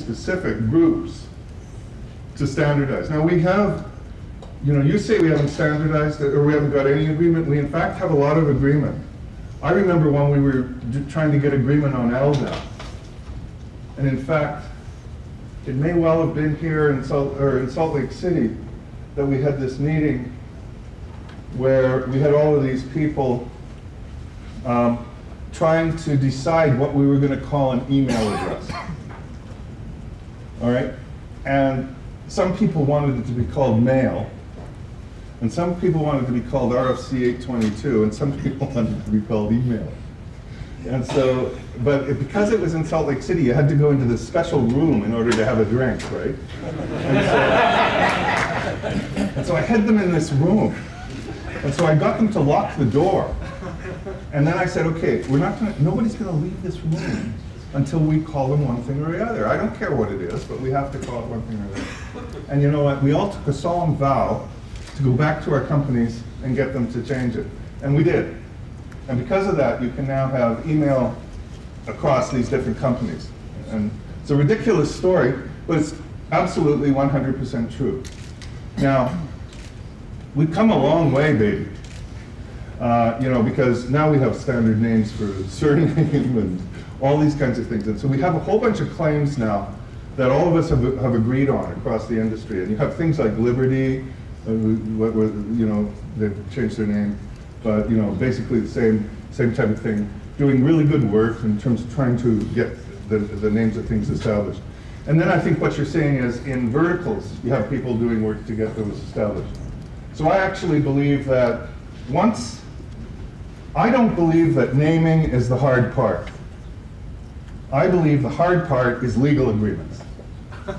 specific groups to standardize. Now we have, you say we haven't standardized it, or we haven't got any agreement. We in fact have a lot of agreement. I remember when we were trying to get agreement on LDAP. And in fact, it may well have been here in Salt Lake City that we had this meeting where we had all of these people trying to decide what we were going to call an email address. All right? And some people wanted it to be called mail, and some people wanted it to be called RFC 822, and some people wanted it to be called email. And so, because it was in Salt Lake City, you had to go into this special room in order to have a drink, right? And so I had them in this room. And so I got them to lock the door. And then I said, okay, nobody's going to leave this room until we call them one thing or the other. I don't care what it is, but we have to call it one thing or the other. And you know what? We all took a solemn vow to go back to our companies and get them to change it. And we did. And because of that, you can now have email across these different companies. And it's a ridiculous story, but it's absolutely 100% true. Now, we've come a long way, baby. Because now we have standard names for surname and all these kinds of things. And so we have a whole bunch of claims now that all of us have agreed on across the industry. And you have things like Liberty, they've changed their name, but basically the same type of thing, doing really good work in terms of trying to get the names of things established. And then I think what you're saying is in verticals, you have people doing work to get those established. So I actually believe that I don't believe that naming is the hard part. I believe the hard part is legal agreements. I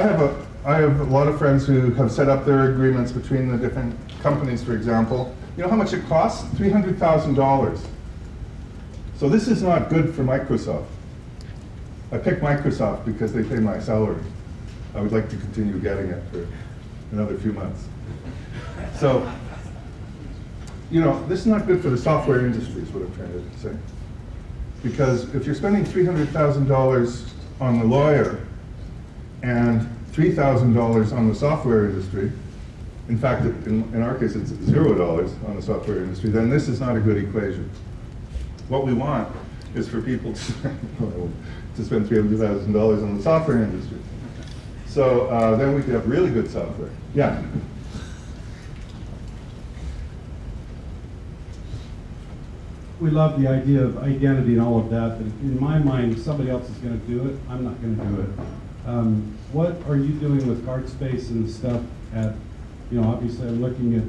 have a lot of friends who have set up their agreements between the different companies, for example. You know how much it costs? $300,000. So this is not good for Microsoft. I picked Microsoft because they pay my salary. I would like to continue getting it for another few months. So, this is not good for the software industry is what I'm trying to say. Because if you're spending $300,000 on the lawyer and $3,000 on the software industry, in fact, in our case, it's $0 on the software industry, then this is not a good equation. What we want is for people to spend $300,000 on the software industry. So then we could have really good software. Yeah? We love the idea of identity and all of that, but in my mind, if somebody else is going to do it, I'm not going to do it. What are you doing with card space and stuff at, obviously I'm looking at,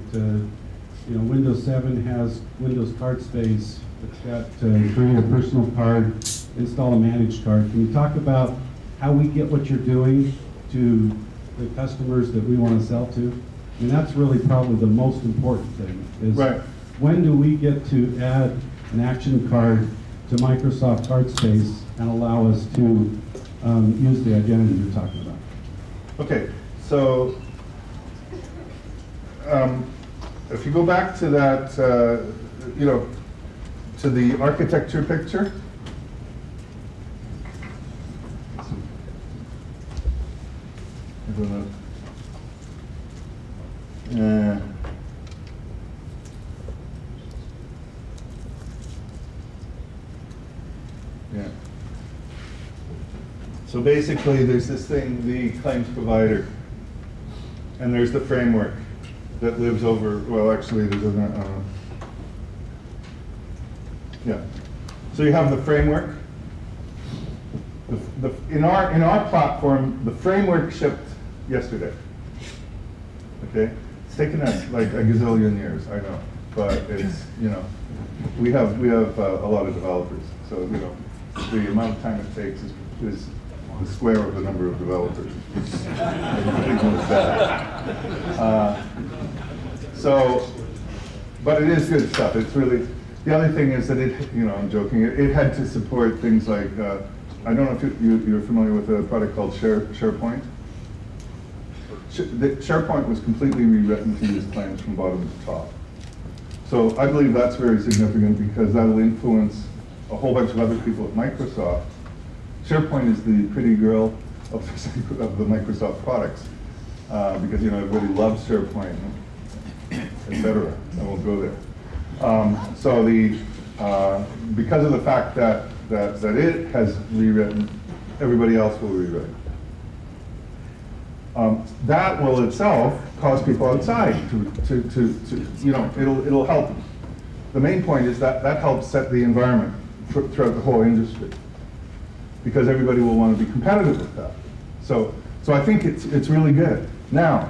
Windows 7 has Windows card space. It's got create a personal card, install a managed card. Can you talk about how we get what you're doing to the customers that we want to sell to? I mean, that's really probably the most important thing, is right. When do we get to add an action card to Microsoft card space and allow us to use the identity you're talking about? Okay, so if you go back to that, to the architecture picture, I don't know. Yeah. So basically, there's this thing, the claims provider, and there's the framework that lives over. Well, actually, there's a. Yeah. So you have the framework. In our platform, the framework shipped yesterday. Okay. It's taken us like a gazillion years, I know, but it's we have a lot of developers, so the amount of time it takes is the square of the number of developers. But it is good stuff. It's really, the other thing is that I'm joking, it had to support things like, I don't know if you're familiar with a product called SharePoint. SharePoint was completely rewritten to use claims from bottom to top. So I believe that's very significant because that'll influence a whole bunch of other people at Microsoft. SharePoint is the pretty girl of the Microsoft products, because everybody loves SharePoint, etc. I won't go there. So because of the fact that it has rewritten, everybody else will rewrite. That will itself cause people outside it'll help. The main point is that helps set the environment throughout the whole industry, because everybody will want to be competitive with that. So I think it's really good. Now,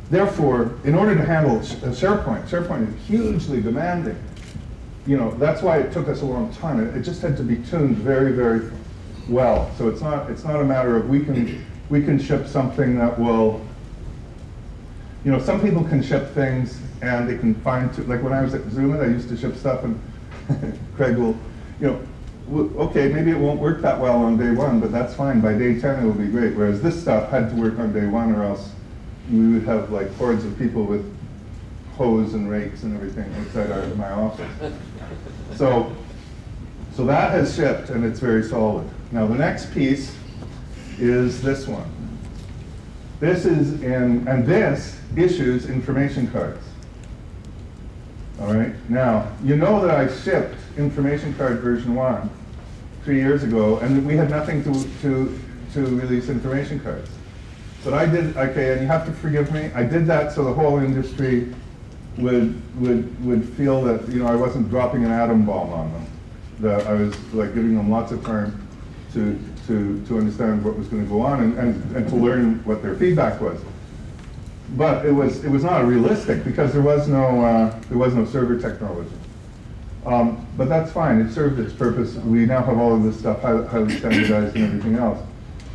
therefore, in order to handle SharePoint is hugely demanding. That's why it took us a long time. It just had to be tuned very, very well. So it's not a matter of we can ship something that will. Some people can ship things and they can like when I was at Zoomit, I used to ship stuff, and Craig will, okay, maybe it won't work that well on day 1, but that's fine. By day 10, it will be great. Whereas this stuff had to work on day 1, or else we would have like hordes of people with hose and rakes and everything outside my office. So that has shipped, and it's very solid. Now the next piece is this one. This this issues information cards. All right. Now that I shipped information card version 1 3 years ago, and we had nothing to release information cards. But I did, okay, and you have to forgive me, I did that so the whole industry would feel that I wasn't dropping an atom bomb on them, that I was like giving them lots of time to understand what was going to go on and to learn what their feedback was. But it was not realistic, because there was no server technology. But that's fine. It served its purpose. We now have all of this stuff highly standardized and everything else.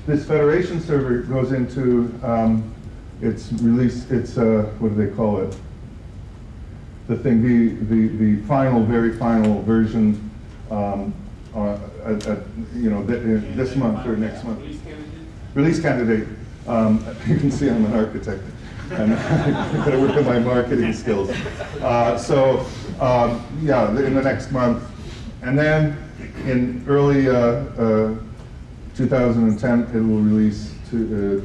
This federation server goes into its release. It's what do they call it? The thing, the final, very final version. This month or next month. Release candidate. You can see I'm an architect, and I gotta work on my marketing skills. Yeah, in the next month, and then in early 2010, it will release to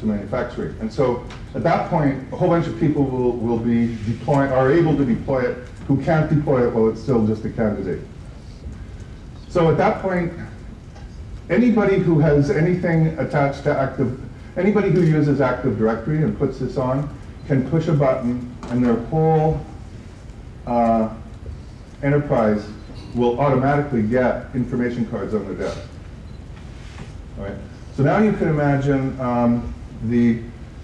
manufacturing. And so at that point, a whole bunch of people will be are able to deploy it, who can't deploy it while it's still just a candidate. So at that point, anybody who has anything attached to anybody who uses Active Directory and puts this on can push a button, and their whole enterprise will automatically get information cards on their desk. All right. So now you can imagine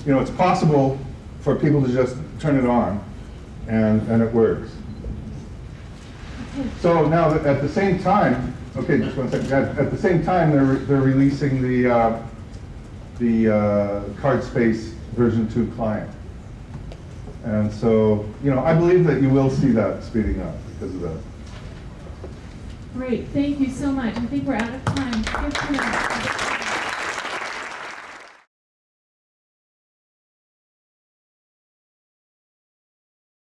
it's possible for people to just turn it on, and it works. So now at the same time, okay, just one second. At the same time, they're releasing the CardSpace version 2 client, and so I believe that you will see that speeding up because of that. Great, thank you so much. I think we're out of time.